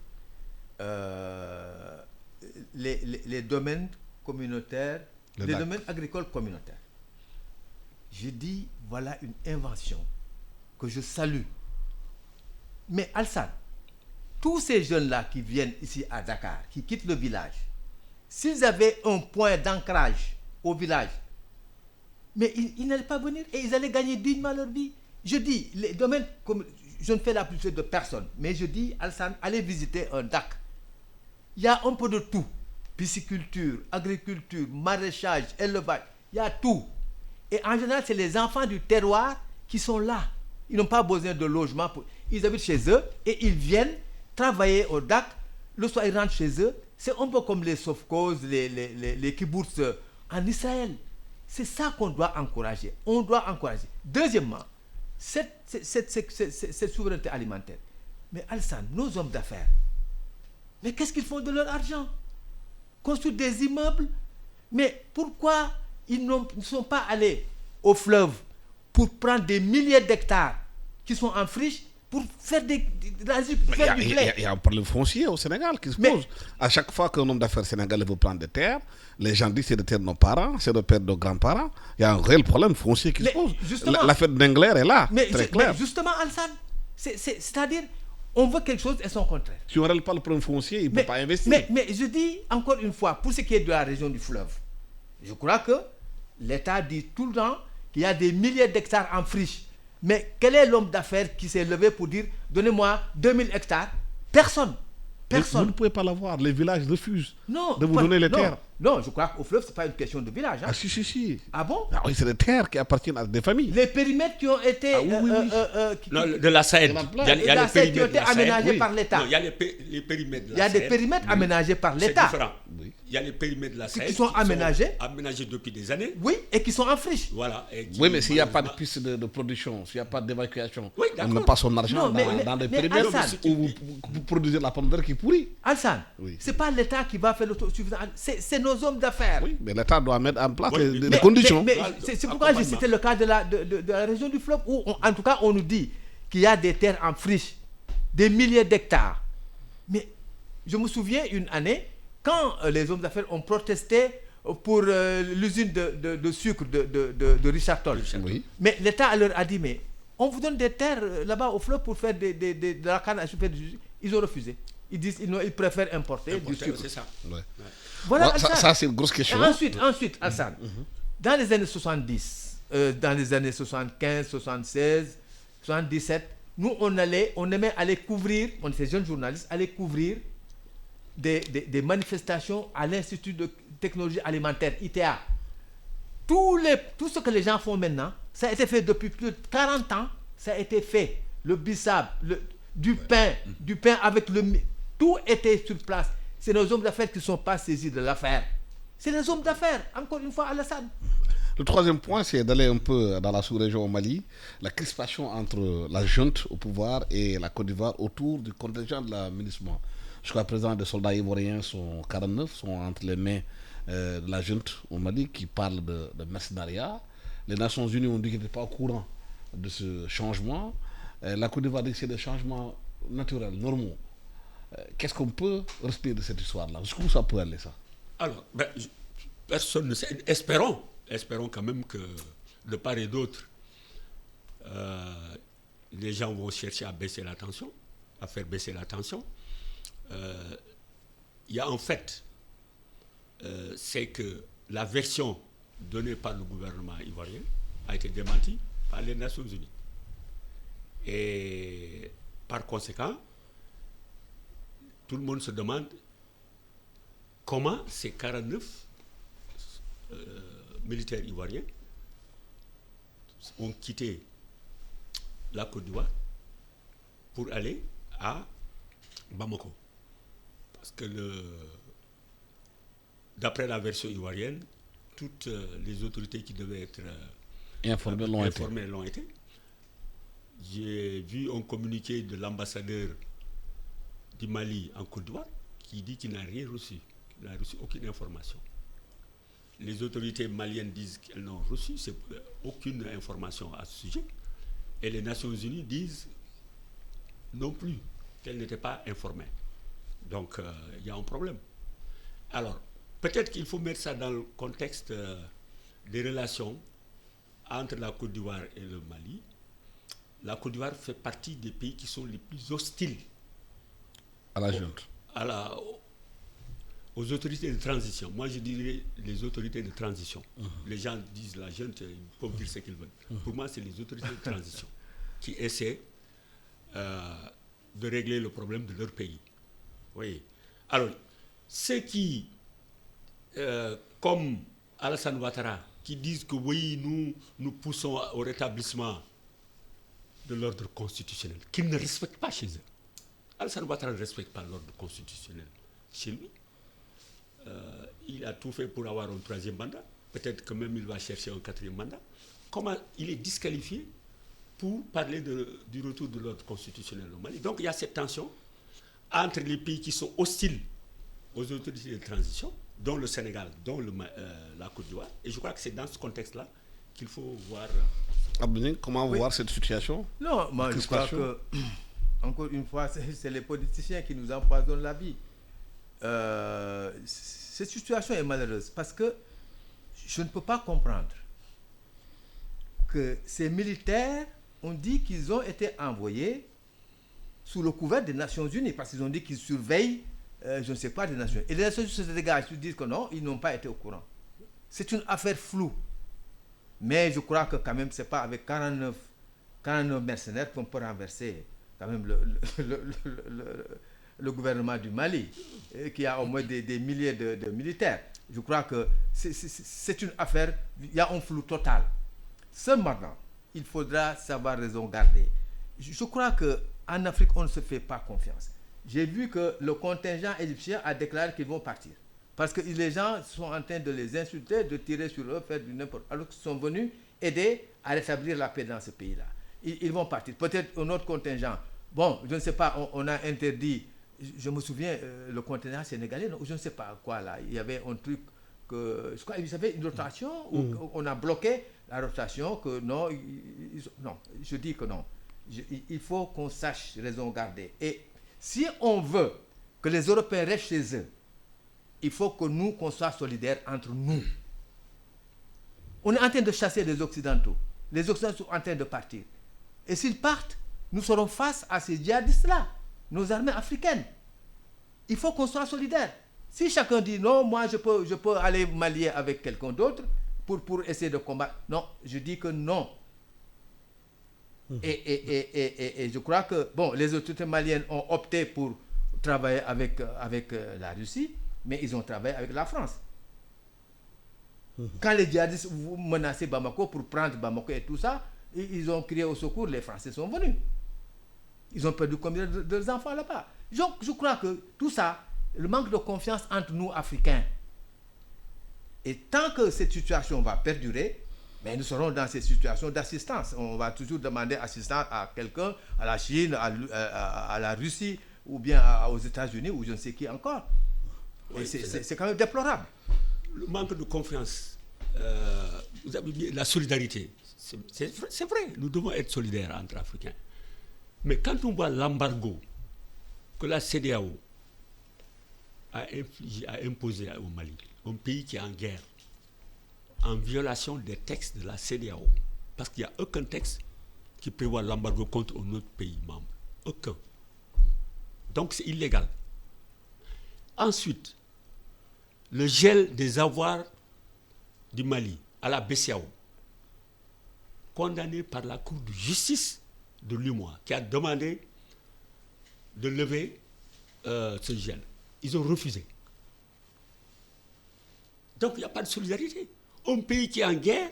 les domaines communautaires, les domaines agricoles communautaires. J'ai dit, voilà une invention que je salue. Mais Alsan, tous ces jeunes-là qui viennent ici à Dakar, qui quittent le village, s'ils avaient un point d'ancrage au village, mais ils n'allaient pas venir et ils allaient gagner dignement leur vie. Je dis, les domaines, comme je ne fais la publicité de personne, mais je dis, Alsan, allez visiter un DAC. Il y a un peu de tout. Pisciculture, agriculture, maraîchage, élevage, il y a tout. Et en général, c'est les enfants du terroir qui sont là. Ils n'ont pas besoin de logement. Ils habitent chez eux et ils viennent travailler au DAC. Le soir, ils rentrent chez eux. C'est un peu comme les sovkhozes, les kibbutz en Israël. C'est ça qu'on doit encourager. On doit encourager. Deuxièmement, cette souveraineté alimentaire. Mais Alsan, nos hommes d'affaires, mais qu'est-ce qu'ils font de leur argent? Construire des immeubles? Mais pourquoi ils ne sont pas allés au fleuve pour prendre des milliers d'hectares qui sont en friche pour faire du blé? Il y a un problème foncier au Sénégal qui se pose. À chaque fois qu'un homme d'affaires sénégalais veut prendre des terres, les gens disent que c'est des terres de nos parents, c'est des terres de nos grands-parents. Il y a un réel problème foncier qui se pose. L'affaire d'Engler est là, très claire. Mais justement, Alsan, c'est-à-dire, on veut quelque chose et son contraire. Si on ne règle pas le problème foncier, il ne peut pas investir. Mais je dis encore une fois, pour ce qui est de la région du fleuve, je crois que l'État dit tout le temps qu'il y a des milliers d'hectares en friche. Mais quel est l'homme d'affaires qui s'est levé pour dire donnez-moi 2000 hectares? Personne. Vous ne pouvez pas l'avoir. Les villages refusent de vous donner les terres. Non, je crois qu'au fleuve, ce n'est pas une question de village. Hein. Ah si. Ah bon? Ah oui, c'est des terres qui appartiennent à des familles. Les périmètres qui ont été... de la SAED. Il y a les périmètres qui ont été aménagés par l'État. Il y a les périmètres de la SAED. Il y a des périmètres aménagés par l'État. C'est différent. Il y a les périmètres de la SAED qui sont aménagés depuis des années. Oui, et qui sont en friche. Voilà. Oui, mais s'il n'y a pas de piste de production, s'il n'y a pas d'évacuation, on ne met d'accord. pas son argent dans des périmètres où vous produisez la pomme de terre qui pourrit. Alsan, ce n'est pas l'État qui va faire l'autosuffisance, c'est nos hommes d'affaires. Oui, mais l'État doit mettre en place les conditions. Mais c'est pourquoi j'ai cité le cas de la région du fleuve où, en tout cas, on nous dit qu'il y a des terres en friche, des milliers d'hectares. Mais je me souviens une année, quand les hommes d'affaires ont protesté pour l'usine de sucre de Richard Toll. Oui. Mais l'État leur a dit, mais on vous donne des terres là-bas au fleuve pour faire de la canne à sucre. Ils ont refusé. Ils disent ils préfèrent importer du sucre. C'est ça. Ouais. Voilà, ça c'est une grosse question. Ensuite, Hassan, dans les années 70, dans les années 75, 76, 77, nous on aimait aller couvrir, on était jeunes journalistes, aller couvrir des manifestations à l'Institut de technologie alimentaire, ITA. Tout ce que les gens font maintenant, ça a été fait depuis plus de 40 ans, ça a été fait. Le bissap, du pain avec tout était sur place. C'est nos hommes d'affaires qui ne sont pas saisis de l'affaire. C'est les hommes d'affaires, encore une fois, Alassane. Le troisième point, c'est d'aller un peu dans la sous-région au Mali, la crispation entre la junte au pouvoir et la Côte d'Ivoire autour du contingent de la MINUSMA. Jusqu'à présent, des soldats ivoiriens sont 49, sont entre les mains de la junte au Mali qui parle de mercenariat. Les Nations Unies ont dit qu'ils n'étaient pas au courant de ce changement. La Côte d'Ivoire dit que c'est des changements naturels, normaux. Qu'est-ce qu'on peut respirer de cette histoire-là? Jusqu'où ça peut aller, ça? Alors, personne ne sait. Espérons quand même que, de part et d'autre, les gens vont chercher à baisser la tension, à faire baisser la tension. Il y a en fait, c'est que la version donnée par le gouvernement ivoirien a été démentie par les Nations Unies. Et par conséquent, tout le monde se demande comment ces 49 militaires ivoiriens ont quitté la Côte d'Ivoire pour aller à Bamako. Parce que d'après la version ivoirienne, toutes les autorités qui devaient être informées l'ont été. J'ai vu un communiqué de l'ambassadeur du Mali en Côte d'Ivoire qui dit qu'il n'a rien reçu, qu'il n'a reçu aucune information. Les autorités maliennes disent qu'elles n'ont reçu aucune information à ce sujet. Et les Nations Unies disent non plus qu'elles n'étaient pas informées. Donc, il y a un problème. Alors, peut-être qu'il faut mettre ça dans le contexte des relations entre la Côte d'Ivoire et le Mali. La Côte d'Ivoire fait partie des pays qui sont les plus hostiles à la junte. Aux autorités de transition. Moi, je dirais les autorités de transition. Les gens disent la junte, ils peuvent dire ce qu'ils veulent. Pour moi, c'est les autorités de transition qui essaient de régler le problème de leur pays. Oui. Alors, ceux qui, comme Alassane Ouattara, qui disent que oui, nous poussons au rétablissement de l'ordre constitutionnel, qu'ils ne respectent pas chez eux. Alassane Ouattara ne respecte pas l'ordre constitutionnel chez lui. Il a tout fait pour avoir un 3e mandat. Peut-être que même il va chercher un 4e mandat. Comment il est disqualifié pour parler du retour de l'ordre constitutionnel au Mali. Donc il y a cette tension entre les pays qui sont hostiles aux autorités de transition, dont le Sénégal, dont la Côte d'Ivoire. Et je crois que c'est dans ce contexte-là qu'il faut voir... Abdounik, comment voir cette situation? Non, moi je crois que, encore une fois, c'est les politiciens qui nous empoisonnent la vie. Cette situation est malheureuse parce que je ne peux pas comprendre que ces militaires ont dit qu'ils ont été envoyés sous le couvert des Nations Unies parce qu'ils ont dit qu'ils surveillent, je ne sais pas, des Nations Unies. Et les Nations Unies se dégagent, ils disent que non, ils n'ont pas été au courant. C'est une affaire floue. Mais je crois que quand même, ce n'est pas avec 49 mercenaires qu'on peut renverser quand même le gouvernement du Mali, qui a au moins des milliers de militaires. Je crois que c'est une affaire, il y a un flou total. Cependant, il faudra savoir raison garder. Je crois qu'en Afrique, on ne se fait pas confiance. J'ai vu que le contingent égyptien a déclaré qu'ils vont partir. Parce que les gens sont en train de les insulter, de tirer sur eux, faire du n'importe quoi, alors qu'ils sont venus aider à rétablir la paix dans ce pays-là. Ils vont partir. Peut-être un autre contingent. Bon, je ne sais pas, on a interdit, je me souviens, le contingent sénégalais, je ne sais pas quoi là. Il y avait un truc que, je crois, il y avait une rotation où on a bloqué la rotation, que non, non, je dis que non. Il faut qu'on sache raison garder. Et si on veut que les Européens restent chez eux, il faut que nous, qu'on soit solidaires entre nous. On est en train de chasser les Occidentaux. Les Occidentaux sont en train de partir. Et s'ils partent, nous serons face à ces djihadistes-là, nos armées africaines. Il faut qu'on soit solidaires. Si chacun dit non, moi je peux aller m'allier avec quelqu'un d'autre pour essayer de combattre. Non, je dis que non. Et je crois que, bon, les autorités maliennes ont opté pour travailler avec la Russie, mais ils ont travaillé avec la France. Quand les djihadistes menaçaient Bamako pour prendre Bamako et tout ça, ils ont crié au secours, les Français sont venus. Ils ont perdu combien de enfants là-bas? Je crois que tout ça, le manque de confiance entre nous, Africains, et tant que cette situation va perdurer, mais nous serons dans cette situation d'assistance. On va toujours demander assistance à quelqu'un, à la Chine, à la Russie, ou bien aux États-Unis, ou je ne sais qui encore. Oui, c'est quand même déplorable. Le manque de confiance, vous avez dit la solidarité. C'est vrai, nous devons être solidaires entre Africains. Mais quand on voit l'embargo que la CEDEAO a imposé au Mali, un pays qui est en guerre, en violation des textes de la CEDEAO, parce qu'il n'y a aucun texte qui prévoit l'embargo contre un autre pays membre. Aucun. Donc c'est illégal. Ensuite, le gel des avoirs du Mali à la BCEAO, condamné par la Cour de justice de l'UMOA, qui a demandé de lever ce gel. Ils ont refusé. Donc il n'y a pas de solidarité. Un pays qui est en guerre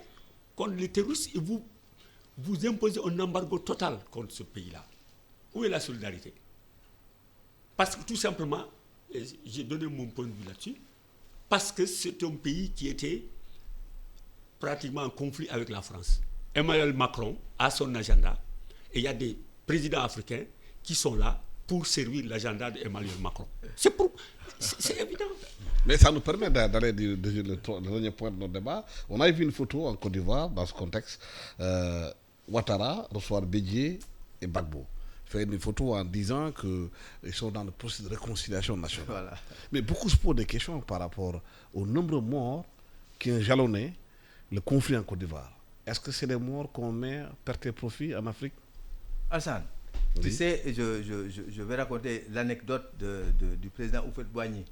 contre les terroristes, et vous imposez un embargo total contre ce pays-là. Où est la solidarité? Parce que tout simplement, et j'ai donné mon point de vue là-dessus, parce que c'est un pays qui était pratiquement en conflit avec la France. Emmanuel Macron a son agenda, et il y a des présidents africains qui sont là pour servir l'agenda d'Emmanuel Macron. C'est évident. Mais ça nous permet d'aller le dernier point de notre débat. On a vu une photo en Côte d'Ivoire dans ce contexte. Ouattara reçoit Bédié et Gbagbo. Fait une photo en disant qu'ils sont dans le processus de réconciliation nationale. Voilà. Mais beaucoup se posent des questions par rapport au nombre de morts qui ont jalonné le conflit en Côte d'Ivoire. Est-ce que c'est des morts qu'on met perte et profit en Afrique? Hassan, oui. Tu sais, je vais raconter l'anecdote du président Houphouët-Boigny.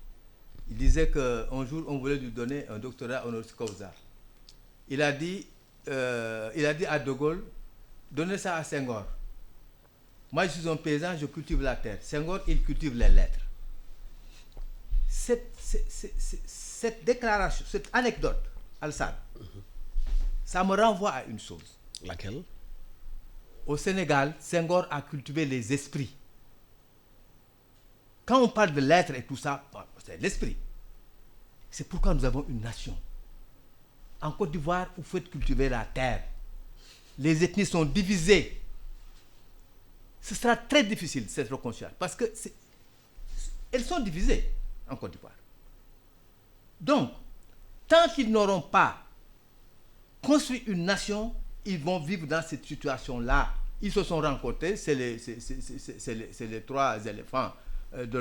Il disait qu'un jour, on voulait lui donner un doctorat honoris causa. Il a dit à De Gaulle, donnez ça à Senghor. Moi, je suis un paysan, je cultive la terre. Senghor, il cultive les lettres. Cette déclaration, cette anecdote, Alassane, ça me renvoie à une chose. Laquelle? Au Sénégal, Senghor a cultivé les esprits. Quand on parle de lettres et tout ça, c'est l'esprit. C'est pourquoi nous avons une nation. En Côte d'Ivoire, vous faites cultiver la terre. Les ethnies sont divisées. Ce sera très difficile, cette réconciliation, parce que elles sont divisées en Côte d'Ivoire. Donc, tant qu'ils n'auront pas construit une nation, ils vont vivre dans cette situation-là. Ils se sont rencontrés, c'est les trois éléphants de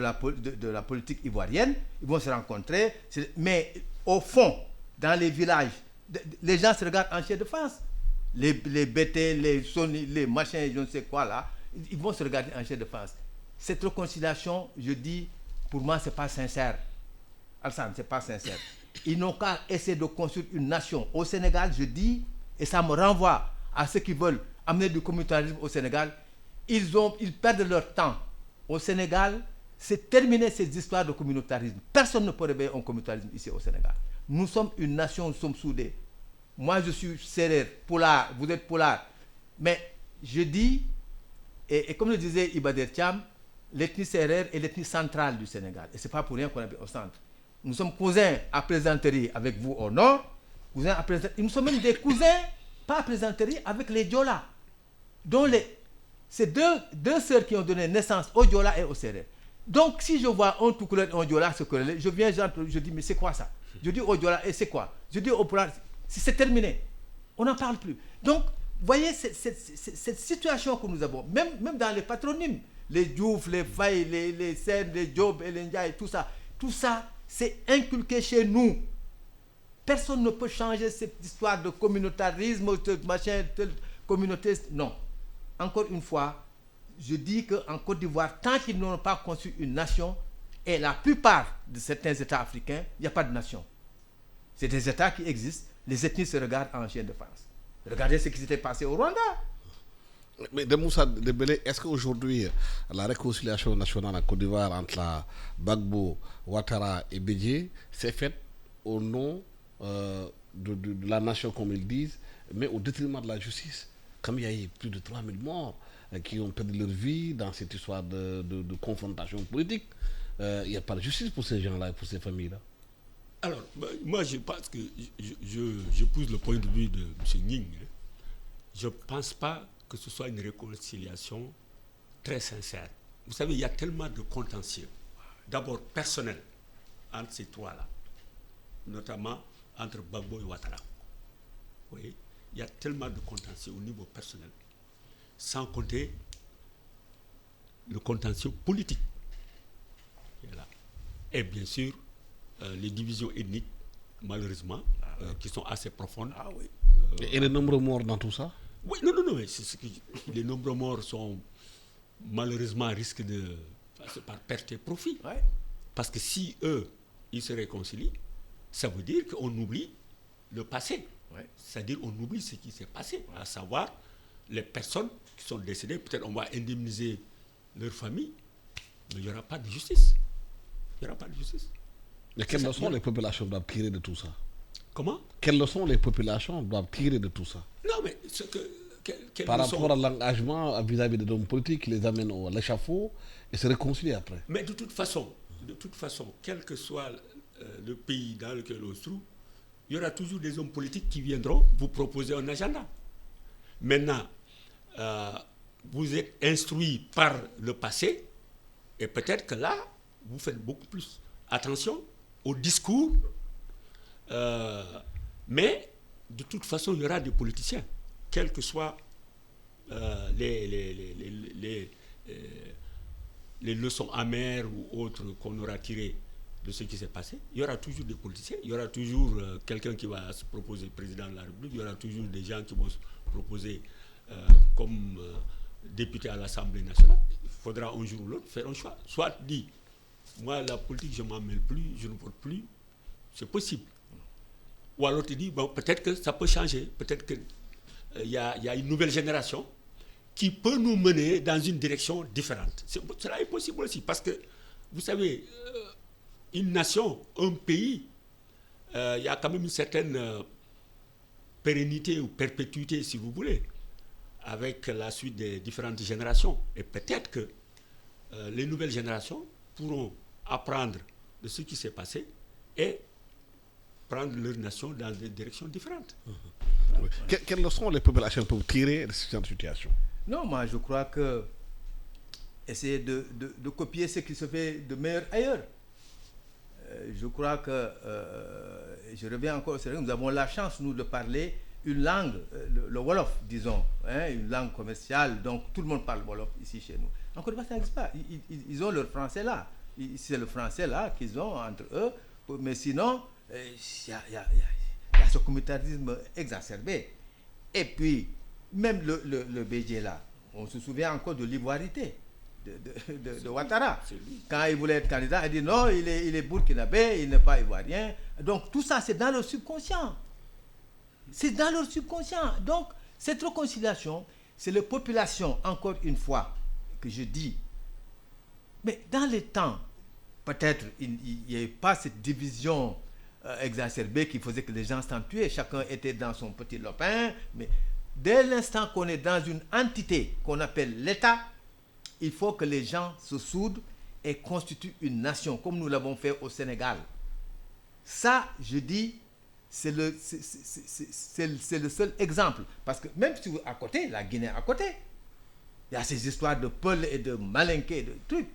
la politique ivoirienne. Ils vont se rencontrer, mais au fond, dans les villages, les gens se regardent en chair de face. Les BT, les Sony, les machins, je ne sais quoi là, ils vont se regarder en chair de face. Cette réconciliation, je dis, pour moi, ce n'est pas sincère. Alassane, ce n'est pas sincère. Ils n'ont qu'à essayer de construire une nation. Au Sénégal, je dis, et ça me renvoie à ceux qui veulent amener du communautarisme au Sénégal, ils perdent leur temps. Au Sénégal, c'est terminé ces histoires de communautarisme. Personne ne peut réveiller un communautarisme ici au Sénégal. Nous sommes une nation, nous sommes soudés. Moi, je suis Sérère, Poulard, vous êtes Poulard. Mais je dis, et comme le disait Ibader Thiam, l'ethnie Sérère est l'ethnie centrale du Sénégal. Et ce n'est pas pour rien qu'on est au centre. Nous sommes cousins à plaisanterie avec vous au nord, cousins à plaisanterie. Nous sommes même des cousins, pas à plaisanterie, avec les Diola. C'est deux sœurs qui ont donné naissance aux Diola et aux Sérères. Donc, si je vois un Toucouleur et un Diola se quereller, je dis, mais c'est quoi ça? Je dis au Diola, et c'est quoi? Je dis au Poulard, c'est terminé. On n'en parle plus. Donc, voyez cette situation que nous avons, même dans les patronymes, les Diouf, les Faye, les Sen, les Diop, les Ndiaye, tout ça, c'est inculqué chez nous. Personne ne peut changer cette histoire de communautarisme, machin, communauté. Non. Encore une fois, je dis qu'en Côte d'Ivoire, tant qu'ils n'ont pas construit une nation, et la plupart de certains États africains, il n'y a pas de nation. C'est des États qui existent, les ethnies se regardent en chien de face. Regardez ce qui s'était passé au Rwanda. Mais de Moussa Dembélé, est-ce qu'aujourd'hui, la réconciliation nationale en Côte d'Ivoire entre Gbagbo, Ouattara et Bédié, c'est faite au nom de la nation, comme ils disent, mais au détriment de la justice? Comme il y a eu plus de 3000 morts qui ont perdu leur vie dans cette histoire de confrontation politique, il n'y a pas de justice pour ces gens-là et pour ces familles-là. Alors, moi, je pense que je pousse le point de vue de M. Ning. Je ne pense pas que ce soit une réconciliation très sincère. Vous savez, il y a tellement de contentieux, d'abord personnel, entre ces trois-là, notamment entre Gbagbo et Ouattara. Vous voyez, il y a tellement de contentieux au niveau personnel, sans compter le contentieux politique. Et bien sûr, les divisions ethniques, malheureusement, qui sont assez profondes. Ah oui. Et les nombreux morts dans tout ça? Oui, non, les nombreux morts sont malheureusement risquent de passer par perte et profit. Ouais. Parce que si eux, ils se réconcilient, ça veut dire qu'on oublie le passé. Ouais. C'est-à-dire qu'on oublie ce qui s'est passé, à savoir les personnes qui sont décédées. Peut-être on va indemniser leur famille, mais il n'y aura pas de justice. Il n'y aura pas de justice. Mais quelles leçons les populations doivent tirer de tout ça? Comment? Quelles leçons les populations doivent tirer de tout ça? Non, mais par rapport à l'engagement vis-à-vis des hommes politiques qui les amènent à l'échafaud et se réconcilier après. Mais de toute façon, quel que soit le pays dans lequel on se trouve, il y aura toujours des hommes politiques qui viendront vous proposer un agenda. Maintenant, vous êtes instruit par le passé et peut-être que là, vous faites beaucoup plus attention au discours. Mais de toute façon, il y aura des politiciens, quelles que soient les leçons amères ou autres qu'on aura tirées de ce qui s'est passé. Il y aura toujours des politiciens, il y aura toujours quelqu'un qui va se proposer président de la République, il y aura toujours des gens qui vont se proposer comme député à l'Assemblée nationale. Il faudra un jour ou l'autre faire un choix. Soit dit, moi la politique je ne m'en mêle plus, je ne vote plus, c'est possible. Ou alors tu dis, bon, peut-être que ça peut changer, peut-être qu'il y a une nouvelle génération qui peut nous mener dans une direction différente. Cela est possible aussi, parce que, vous savez, une nation, un pays, il y a quand même une certaine pérennité ou perpétuité, si vous voulez, avec la suite des différentes générations. Et peut-être que les nouvelles générations pourront apprendre de ce qui s'est passé et prendre leur nation dans des directions différentes. Oui. Quelles leçons les populations peuvent tirer de cette situation? Non, moi je crois que essayer de copier ce qui se fait de meilleur ailleurs. Je crois que, je reviens encore au Sénégal, nous avons la chance, nous, de parler une langue, le Wolof, disons, hein, une langue commerciale, donc tout le monde parle Wolof ici chez nous. En Côte d'Ivoire, ça n'existe pas. Ils ont leur français là. C'est le français là qu'ils ont entre eux, mais sinon, il y a ce communautarisme exacerbé. Et puis, même le BG là, on se souvient encore de l'ivoirité de Ouattara. Quand il voulait être candidat, il dit non, il est burkinabé, il n'est pas ivoirien. Donc tout ça, c'est dans leur subconscient. C'est dans leur subconscient. Donc, cette réconciliation, c'est la population, encore une fois, que je dis. Mais dans les temps, peut-être, il n'y avait pas cette division exacerbée qui faisait que les gens s'en tuaient. Chacun était dans son petit lopin. Mais dès l'instant qu'on est dans une entité qu'on appelle l'État, il faut que les gens se soudent et constituent une nation, comme nous l'avons fait au Sénégal. Ça, je dis, c'est le seul exemple. Parce que même si vous à côté, la Guinée à côté, il y a ces histoires de Peul et de Malinké, de trucs.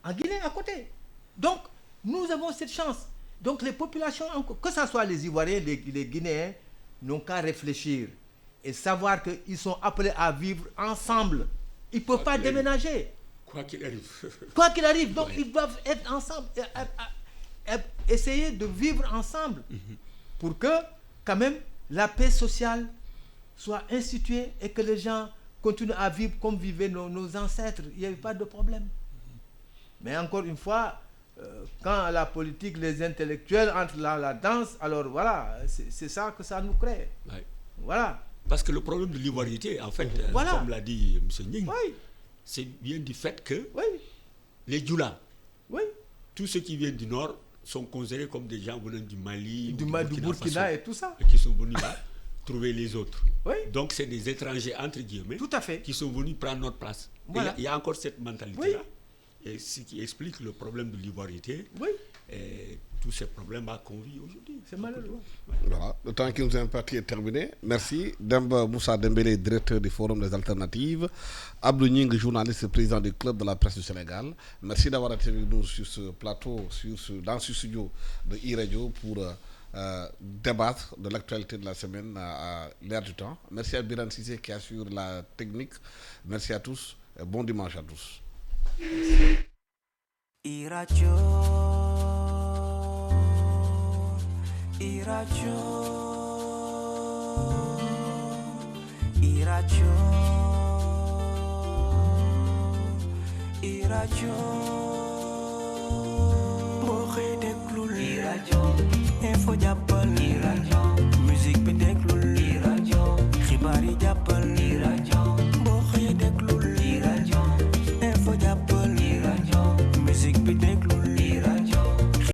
En Guinée à côté. Donc, nous avons cette chance. Donc, les populations, que ce soit les Ivoiriens, les Guinéens, n'ont qu'à réfléchir et savoir qu'ils sont appelés à vivre ensemble. Ils ne peuvent pas déménager. Quoi qu'il arrive. Quoi qu'il arrive. Donc, ils doivent être ensemble, essayer de vivre ensemble pour que, quand même, la paix sociale soit instituée et que les gens continuent à vivre comme vivaient nos ancêtres. Il n'y avait pas de problème. Mais encore une fois, quand la politique, les intellectuels entrent dans la danse, alors voilà, c'est ça que ça nous crée. Ouais. Voilà. Parce que le problème de l'ivoirité, en fait, voilà, comme l'a dit M. Ning, oui, c'est bien du fait que oui, les Djoula, oui, tous ceux qui viennent du Nord sont considérés comme des gens venant du Mali, du Burkina et tout ça. Et qui sont venus là trouver les autres. Oui. Donc c'est des étrangers, entre guillemets, tout à fait, qui sont venus prendre notre place. Voilà. Il y a encore cette mentalité-là. Oui. Et ce qui explique le problème de l'ivoirité. oui. Et tous ces problèmes qu'on vit aujourd'hui. C'est malheureux. Voilà, le temps qui nous est imparti est terminé. Merci. Demba Moussa Dembélé, directeur du Forum des Alternatives. Abdou Ning, journaliste et président du Club de la presse du Sénégal. Merci d'avoir été avec nous sur ce plateau, dans ce studio de e-radio pour débattre de l'actualité de la semaine à l'ère du temps. Merci à Biran Sissé qui assure la technique. Merci à tous et bon dimanche à tous. E-radio, E-radio, E-radio, E-radio. Boo xëy déglul E-radio, info jàppal E-radio, musique bi déglul E-radio, xibaar yi jàppal E-radio, boo xëy déglul E-radio, info jàppal E-radio, musique bi déglul